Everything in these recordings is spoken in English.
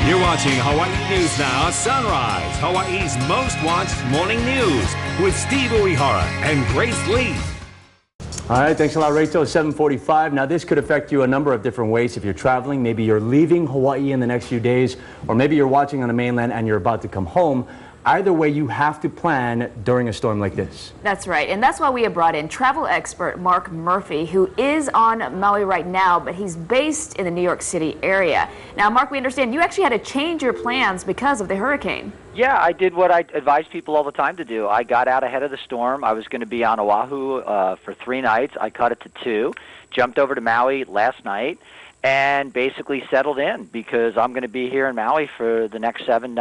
You're watching Hawaii News Now Sunrise, Hawaii's most watched morning news with Steve Uehara and Grace Lee. All right, thanks a lot, Rachel. It's 7:45. Now, this could affect you a number of different ways if you're traveling. Maybe you're leaving Hawaii in the next few days, or maybe you're watching on the mainland and you're about to come home. Either way, you have to plan during a storm like this. That's right, and that's why we have brought in travel expert Mark Murphy, who is on Maui right now, but he's based in the New York City area. Now, Mark, we understand you actually had to change your plans because of the hurricane. Yeah, I did what I advise people all the time to do. I got out ahead of the storm. I was going to be on Oahu for 3 nights. I cut it to 2, jumped over to Maui last night, and basically settled in because I'm going to be here in Maui for the next 7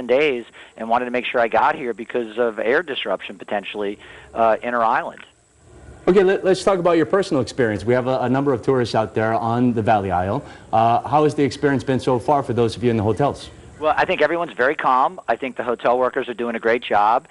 days, and wanted to make sure I got here because of air disruption potentially inner island. Okay, let's talk about your personal experience. We have a number of tourists out there on the Valley Isle. How has the experience been so far for those of you in the hotels? Well, I think everyone's very calm. I think the hotel workers are doing a great job.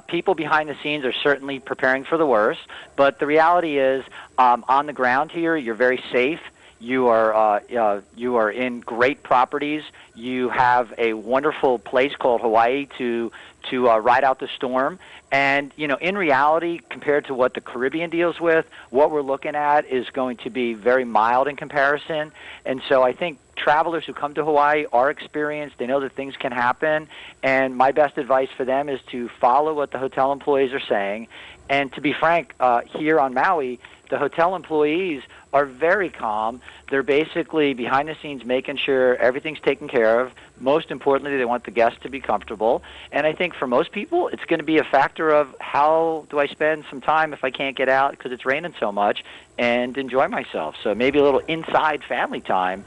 People behind the scenes are certainly preparing for the worst, but the reality is on the ground here, you're very safe. You are in great properties. You have a wonderful place called Hawaii to ride out the storm. And, you know, in reality, compared to what the Caribbean deals with, what we're looking at is going to be very mild in comparison. And so I think travelers who come to Hawaii are experienced. They know that things can happen. And my best advice for them is to follow what the hotel employees are saying. And to be frank, here on Maui, the hotel employees are very calm. They're basically behind the scenes making sure everything's taken care of. Most importantly, they want the guests to be comfortable. And I think for most people, it's going to be a factor of how do I spend some time if I can't get out because it's raining so much and enjoy myself. So maybe a little inside family time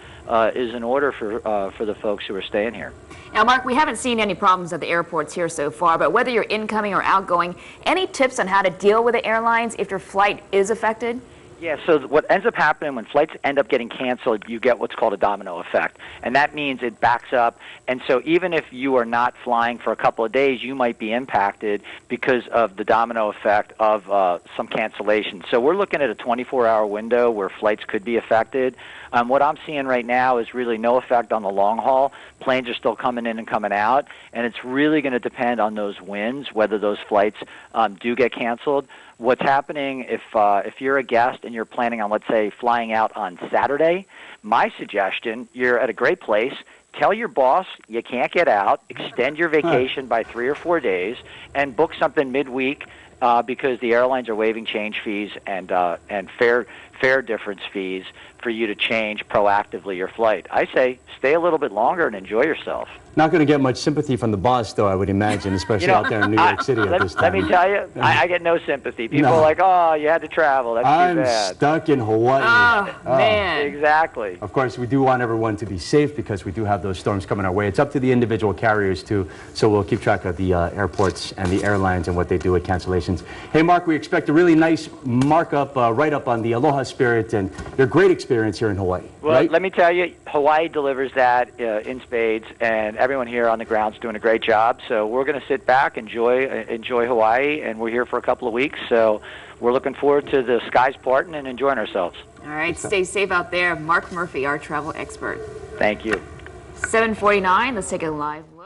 is in order for the folks who are staying here. Now, Mark, we haven't seen any problems at the airports here so far, but whether you're incoming or outgoing, any tips on how to deal with the airlines if your flight is affected? Yeah, so what ends up happening when flights end up getting canceled, you get what's called a domino effect. And that means it backs up. And so even if you are not flying for a couple of days, you might be impacted because of the domino effect of some cancellation. So we're looking at a 24-hour window where flights could be affected. What I'm seeing right now is really no effect on the long haul. Planes are still coming in and coming out. And it's really going to depend on those winds, whether those flights do get canceled. What's happening if you're a guest and you're planning on, let's say, flying out on Saturday, my suggestion, you're at a great place, tell your boss you can't get out, extend your vacation by 3 or 4 days, and book something midweek because the airlines are waiving change fees and fare difference fees for you to change proactively your flight. I say stay a little bit longer and enjoy yourself. Not going to get much sympathy from the boss, though, I would imagine, especially out there in New York City at this time. Let me tell you, I get no sympathy. People are like, oh, you had to travel. That's too bad. I'm stuck in Hawaii. Oh, man. Exactly. Of course, we do want everyone to be safe because we do have those storms coming our way. It's up to the individual carriers, too, so we'll keep track of the airports and the airlines and what they do with cancellations. Hey, Mark, we expect a really nice markup, write-up on the Aloha Spirit and your great experience here in Hawaii. Well, right? Let me tell you, Hawaii delivers that in spades, and everyone here on the ground is doing a great job. So we're going to sit back, enjoy Hawaii, and we're here for a couple of weeks. So we're looking forward to the skies parting and enjoying ourselves. All right, stay safe out there. Mark Murphy, our travel expert. Thank you. 7:49, let's take a live look.